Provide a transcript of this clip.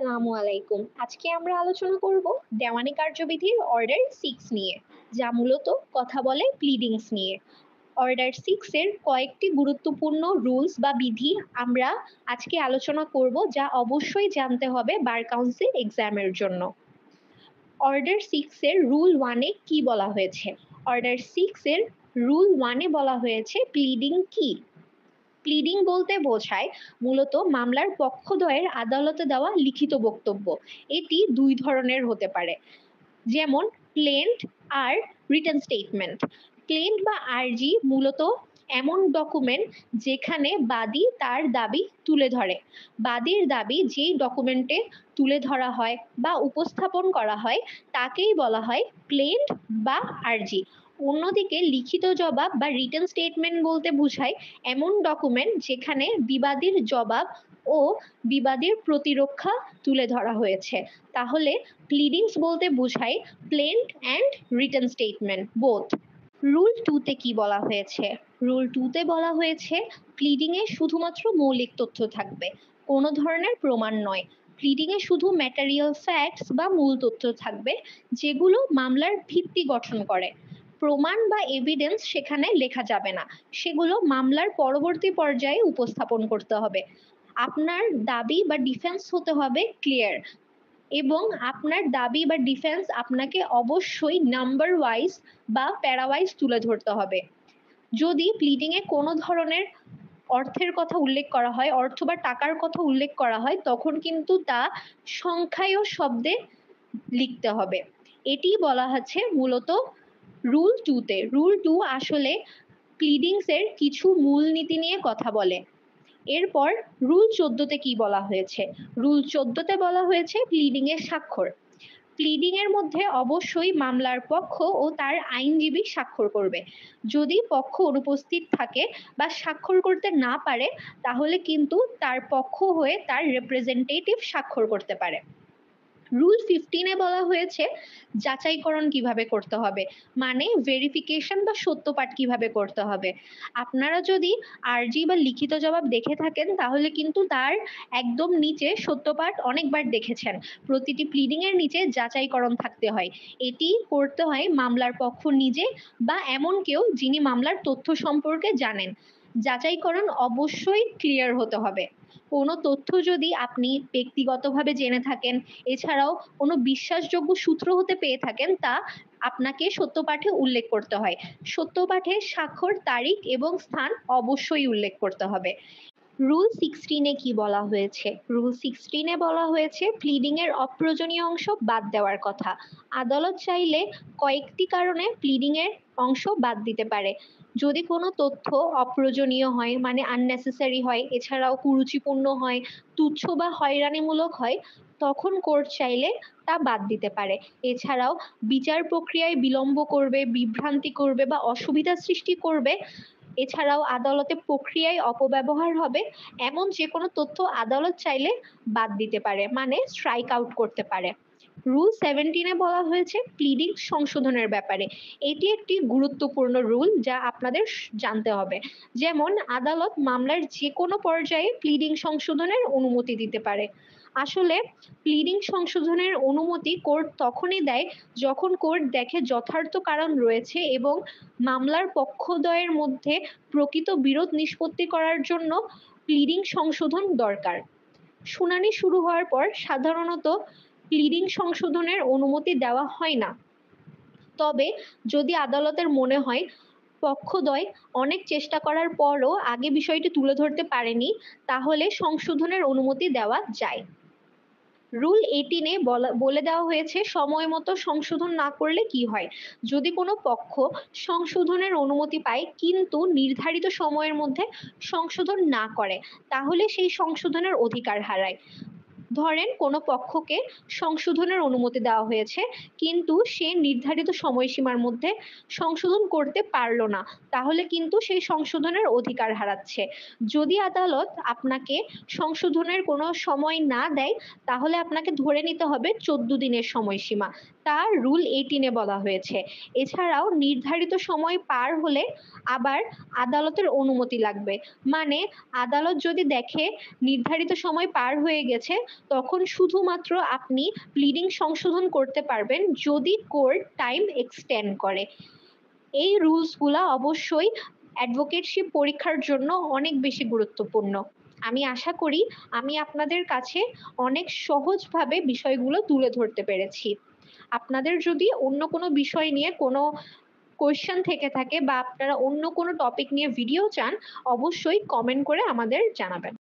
আসসালামু আলাইকুম। আজকে আমরা আলোচনা করব দেওয়ানি কার্যবিধির অর্ডার 6 নিয়ে, যা মূলত কথা বলে প্লিডিংস নিয়ে। অর্ডার 6 এর কয়েকটি গুরুত্বপূর্ণ রুলস বা বিধি আমরা আজকে আলোচনা করব, যা অবশ্যই জানতে হবে বার কাউন্সিল এক্সামের জন্য। অর্ডার 6 এর রুল 1 এ কি বলা হয়েছে? অর্ডার 6 এর রুল 1 এ বলা হয়েছে প্লিডিং কি। প্লিডিং বলতে বোঝায় মূলত মামলার পক্ষদ্বয়ের আদালতে দেওয়া লিখিত বক্তব্য। এটি দুই ধরনের হতে পারে, যেমন plant are written statement. Plant বা আরজি মূলত এমন ডকুমেন্ট যেখানে বাদী তার দাবি তুলে ধরে। বাদীর দাবি যেই ডকুমেন্টে তুলে ধরা হয় বা উপস্থাপন করা হয় তাকেই বলা হয় প্লেন্ট বা আরজি। অন্যদিকে লিখিত জবাব বা রিটেন স্টেটমেন্ট বলতে বোঝায় এমন ডকুমেন্ট যেখানে বিবাদীর জবাব ও বিবাদীর প্রতিরক্ষা তুলে ধরা হয়েছে। তাহলে প্লিডিংস বলতে বোঝায় plant and written statement both. Rule 2 তে কি বলা হয়েছে? রুল 2 তে বলা হয়েছে প্লিডিং এ শুধুমাত্র মৌলিক তথ্য থাকবে, কোনো ধরনের প্রমাণ নয়। প্লিডিং এ শুধু ম্যাটেরিয়াল ফ্যাক্টস বা মূল তথ্য থাকবে, যেগুলো মামলার ভিত্তি গঠন করে। প্রমাণ বা এভিডেন্স সেখানে লেখা যাবে না, সেগুলো মামলার পরবর্তী পর্যায়ে উপস্থাপন করতে হবে। আপনার দাবি বা ডিফেন্স হতে হবে ক্লিয়ার, এবং আপনার দাবি বা ডিফেন্স আপনাকে অবশ্যই নাম্বার ওয়াইজ বা প্যারা ওয়াইজ তুলে ধরতে হবে। যদি প্লিডিং এ কোনো ধরনের অর্থের কথা উল্লেখ করা হয়, অর্থ বা টাকার কথা উল্লেখ করা হয়, তখন কিন্তু তা সংখ্যায় ও শব্দে লিখতে হবে। এটি বলা হচ্ছে মূলত রুল 2 তে। রুল 2 আসলে প্লিডিংস এর কিছু মূলনীতি নিয়ে কথা বলে। এরপর রুল 14 তে কি বলা হয়েছে? রুল 14 তে বলা হয়েছে প্লিডিং এর স্বাক্ষর। প্লিডিং এর মধ্যে অবশ্যই মামলার পক্ষ ও তার আইনজীবী স্বাক্ষর করবে। যদি পক্ষ অনুপস্থিত থাকে বা স্বাক্ষর করতে না পারে, তাহলে কিন্তু তার পক্ষ হয়ে তার রিপ্রেজেন্টেটিভ স্বাক্ষর করতে পারে। রুল 15 এ বলা হয়েছে যাচাইকরণ কিভাবে করতে হবে, মানে ভেরিফিকেশন বা সত্যপাঠ কিভাবে করতে হবে। আপনারা যদি আরজি বা লিখিত জবাব দেখে থাকেন, তাহলে কিন্তু তার একদম নিচে সত্যপাঠ অনেকবার দেখেছেন। প্রতিটি প্লিডিং এর নিচে যাচাইকরণ থাকতে হয়। এটি করতে হয় মামলার পক্ষ নিজে বা এমন কেউ যিনি মামলার তথ্য সম্পর্কে জানেন। যাচাইকরণ অবশ্যই ক্লিয়ার হতে হবে। কোনো তথ্য যদি আপনি ব্যক্তিগতভাবে জেনে থাকেন, এছাড়াও কোনো বিশ্বাসযোগ্য সূত্র হতে পেয়ে থাকেন, তা আপনাকে সত্যপাঠে উল্লেখ করতে হয়। সত্যপাঠে স্বাক্ষর, তারিখ এবং স্থান অবশ্যই উল্লেখ করতে হবে। রুল 16 এ কি বলা হয়েছে? রুল 16 এ বলা হয়েছে প্লিডিং এর অপ্রয়োজনীয় অংশ বাদ দেওয়ার কথা। আদালত চাইলে কয়েকটি কারণে প্লিডিং এর অংশ বাদ দিতে পারে। যদি কোনো তথ্য অপ্রয়োজনীয় হয়, মানে আননেসেসারি হয়, এছাড়াও কুরুচিপূর্ণ হয়, তুচ্ছ বা হয়রানিমূলক হয়, তখন কোর্ট চাইলে তা বাদ দিতে পারে। এছাড়াও বিচার প্রক্রিয়ায় বিলম্ব করবে, বিভ্রান্তি করবে বা অসুবিধা সৃষ্টি করবে, এছাড়াও আদালতে প্রক্রিয়ায় অপব্যবহার হবে, এমন যে কোনো তথ্য আদালত চাইলে বাদ দিতে পারে, মানে স্ট্রাইক আউট করতে পারে। রুল 17 এ বলা হয়েছে প্লিডিং সংশোধনের ব্যাপারে। এটি একটি গুরুত্বপূর্ণ রুল, যা আপনাদের জানতে হবে। যেমন আদালত মামলার যে কোনো পর্যায়ে প্লিডিং সংশোধনের অনুমতি দিতে পারে। আসলে প্লিডিং সংশোধনের অনুমতি কোর্ট তখনই দেয় যখন কোর্ট দেখে যথার্থ কারণ রয়েছে এবং মামলার পক্ষদ্বয়ের মধ্যে প্রকৃত বিরোধ নিষ্পত্তি করার জন্য প্লিডিং সংশোধন দরকার। শুনানি শুরু হওয়ার পর সাধারণত প্লিডিং সংশোধনের অনুমতি দেওয়া হয় না। তবে যদি আদালতের মনে হয় পক্ষদ্বয় অনেক চেষ্টা করার পরও আগে বিষয়টি তুলে ধরতে পারেনি, তাহলে সংশোধনের অনুমতি দেওয়া যায়। রুল 18 এ বলে দেওয়া হয়েছে সময় মতো সংশোধন না করলে কি হয়। যদি কোনো পক্ষ সংশোধনের অনুমতি পায় কিন্তু নির্ধারিত সময়ের মধ্যে সংশোধন না করে, তাহলে সেই সংশোধনের অধিকার হারায়। ধরেন কোনো পক্ষকে সংশোধনের অনুমতি দেওয়া হয়েছে, কিন্তু সে নির্ধারিত সময়সীমার মধ্যে সংশোধন করতে পারলো না, তাহলে কিন্তু সেই সংশোধনের অধিকার হারাচ্ছে। যদি আদালত আপনাকে সংশোধনের কোনো সময় না দেয়, তাহলে আপনাকে ধরে নিতে হবে 14 দিনের সময়সীমা, তা রুল 18 এ বলা হয়েছে। এছাড়াও নির্ধারিত সময় পার হলে আবার আদালতের অনুমতি লাগবে, মানে আদালত যদি দেখে নির্ধারিত সময় পার হয়ে গেছে, তখন শুধুমাত্র আপনি প্লিডিং সংশোধন করতে পারবেন যদি কোর্ট টাইম এক্সটেন্ড করে। এই রুলসগুলা অবশ্যই অ্যাডভোকেটশিপ পরীক্ষার জন্য অনেক বেশি গুরুত্বপূর্ণ। আমি আশা করি আমি আপনাদের কাছে অনেক সহজভাবে বিষয়গুলো তুলে ধরতে পেরেছি। আপনাদের যদি অন্য কোনো বিষয় নিয়ে কোনো কোয়েশ্চেন থেকে থাকে বা আপনারা অন্য কোনো টপিক নিয়ে ভিডিও চান, অবশ্যই কমেন্ট করে আমাদের জানাবেন।